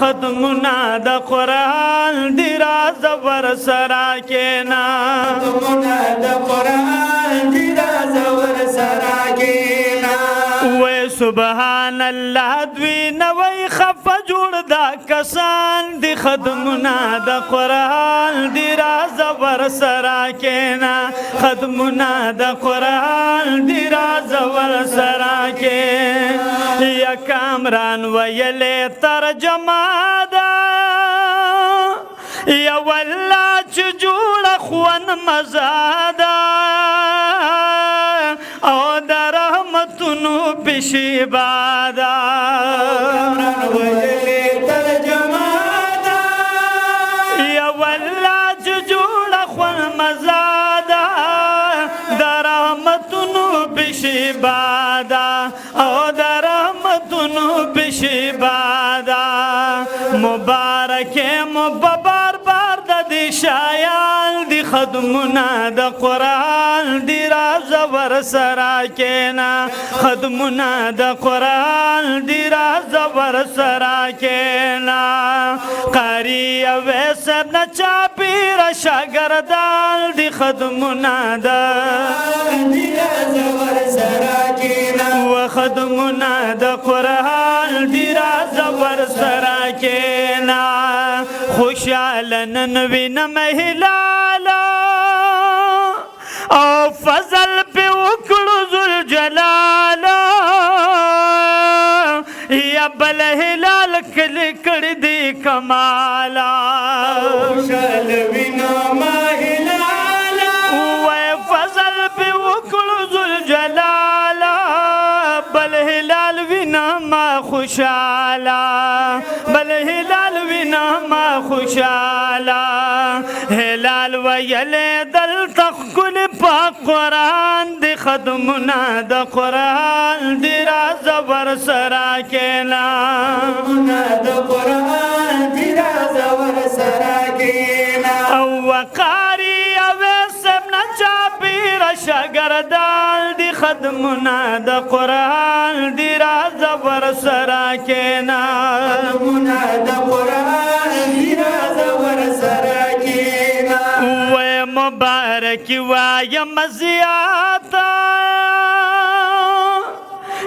ختمنا د قرآن دی راز ورسره کینا ختمنا د قرآن دی راز ورسره کینا وې سبحان الله دوی نوې خفه جوړ دا کسان دی ختمنا د قرآن دی راز ورسره کینا ختمنا د قرآن دی راز ورسره کې یا کامران ویلې ترجمه ده یا والله چې جوړه خوند مزه ده او د رحمتونو پشیبه ده ویلې ترجمه ده یا والله چې جوړه خوند مزه ده د رحمتونو پشیبه ده او د رحمتونو پشیبه ده مبارک مبار بار د دې شایان دی ختمنا د قرآن دی راز ورسره کینا ختمنا د قرآن دی راز ورسره کینا قاری ویسب نچا پیر شاگردان دی ختمنا د دی راز ورسره کینا و ختمنا د قرآن دی راز ورسره کینا خوشحال نن وینم هلالا او فضل پی وکړو ذل جلالا یا بل هلال کلی کړ دی کمالا خوشحال وینم هلالا و فضل پی وکړو ذل جلالا بل هلال وینم خوشالا بل هلال وینم خوشالا هلال ویل دل تخکل پا قرآن دی ختمنا د قرآن دی راز ورسره کینا د قرآن دی راز ورسره کینا او وقاری اویسم نچا پیر شاگردان دی ختمنا د قرآن دی راز ورسره کینا ختمنا د قرآن دی راز ورسره کینا و مبارک وایم زیاتا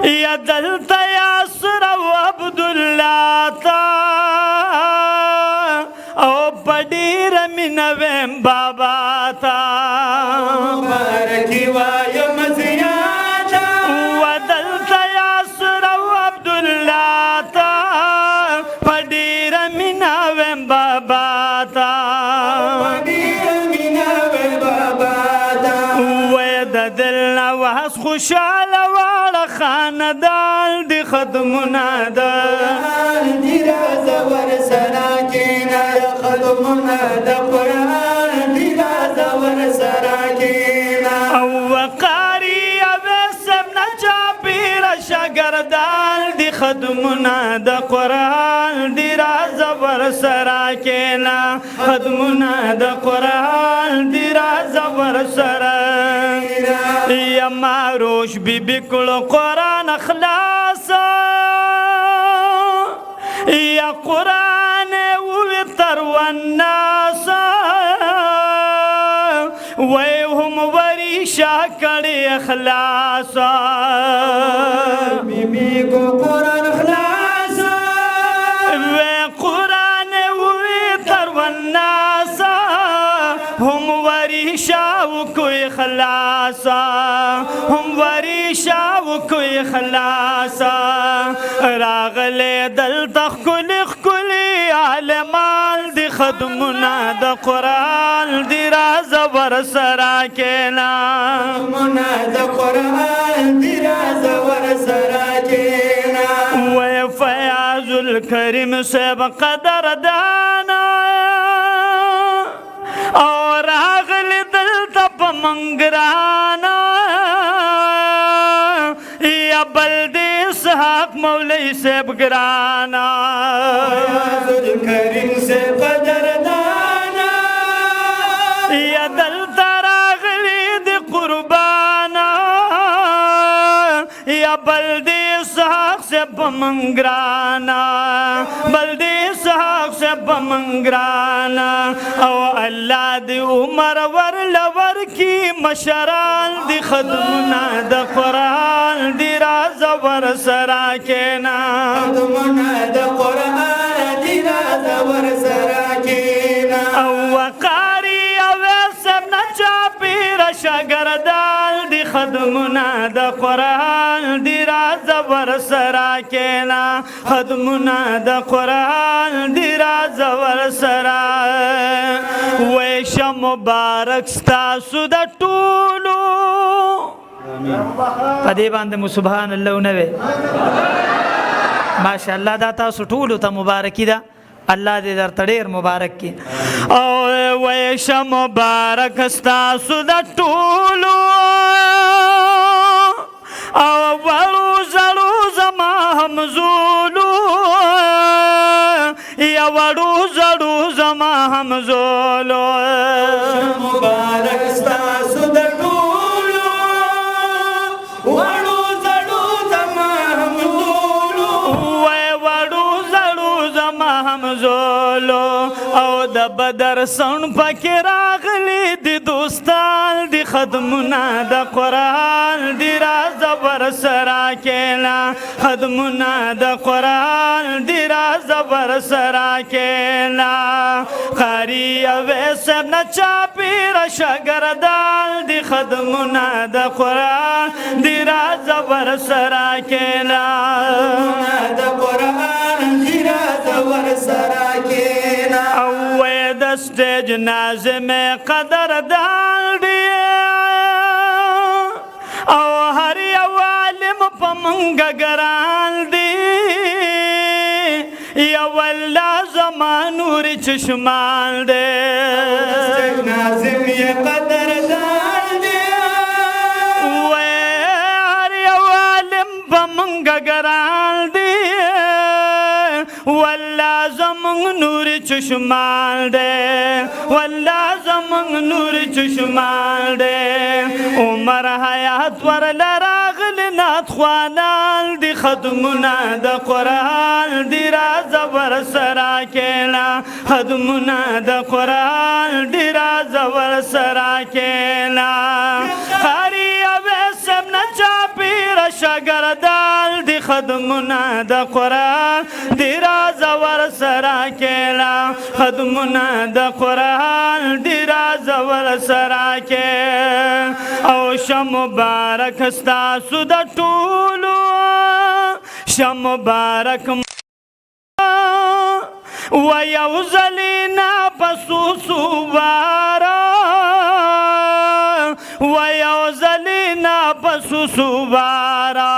یا دلتا یاسر و عبداللہ تا او پډیر مینویم بابا تا مبارک وایم زیاتا و دلتا یاسر و عبداللہ تا پډیر مینویم بابا تا واس خوشاله واړه خاندان دی ختمنا د دی راز ورسره کینا ختمنا د قرآن دی راز ورسره کینا او وقاری اویسم نچا پیر شاگردان دی ختمنا د قرآن دی راز ورسره کینا ختمنا د قرآن دی راز ورسره یا ماروش بی بکل قرآن اخلاصا یا قرآن ویتر والناسا وی هم وریشا کڑی اخلاصا بی بی کو قرآن اخلاصا وی قرآن ویتر والناسا هم وریشا کوئی خلاصا هم وریشا کوئی خلاصا راغل دل تخکلخ کلی عالمان دی ختمنا د قرآن دی راز ورسره کینا ختمنا د قرآن دی راز ورسره کینا و فیاض الکریم صاحب قدر دانا اور راغل دلتا پا منگرانا یا بلدی اسحاق مولی سیب گرانا کریم سے قدردانا یا دلتا راغلی دی قربانا یا بلدی اسحاق سے پا منگرانا بلدی اسحاق سے بمنگرانا او اللہ دی عمر ورلور کی مشران دی خدمنا دا قرآن دی راز ور سرا کینا خدمنا دا قرآن دی راز ور سرا کینا او وقاری اویسب نچا پیر شگردال دی خدمنا دا قرآن دی راز ور سرا کینا خدمنا دا قرآن دی راز ور سرا ویش مبارک ستاسو دا طولو پدې باندې مو سبحان الله نوې ماشاءالله دا تاسو ټول ته مبارکي ده الله دې درته ډېر مبارک کړي او ویش مبارک تاسو د ټولو او وړو زړو زما همزولو یا وړو زړو زما همزولو مبارک تاسو د او د بدر سن پکې راغلي دي دوستان دي خدمنا د قرآن دي راز ور سرا کېنا خدمنا د قرآن دي راز ور سرا کېنا قاری اویسب نچا پیر شگردال دي خدمنا د قرآن دي راز ور سرا کېنا د قرآن دي راز ور سرا کېنا او د سټیج ناظم قدر دال دی او هر یو عالم په منګ ګران دی یا والله زما نور چشمان دی سټیج ناظم قدر دال دی و هر یو عالم په منګ ګران دی والله زمون نور چشمان دے والله زمون نور چشمان دے عمر حیات ور لراغل نات خوانال دی خدمنا د قرآن دی راز ور سرا کېنا خدمنا د قرآن دی راز ور سرا کېنا خاری اویسب نچا پیر شگردال دی خدمنا د قرآن دی راز ور سرا کېنا خدمنا د قرآن دی راز ور سرا کې او شم مبارک ستاسو د ټولو شم مبارک و یو زلینا پسوسو بارا و یو زلینا پسوسو بارا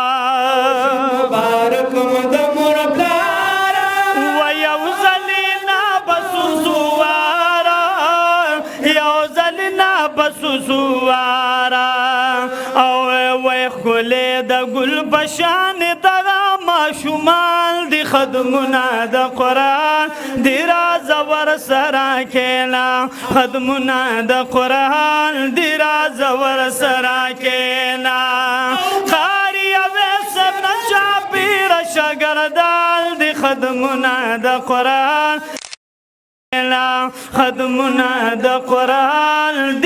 مبارک مدمر پلارا و یو زلینا پسوسو بارا یو زلینا پسوسو بارا او وی خلی دا گل بشان دغا ما شمال دی خدمنا دا قرآن دی راز ور سرا کېنا خدمنا دا قرآن دی راز ور سرا کېنا خاری اویسب نچا پیر شگردال دی خدمنا دا قرآن خدمنا دا قرآن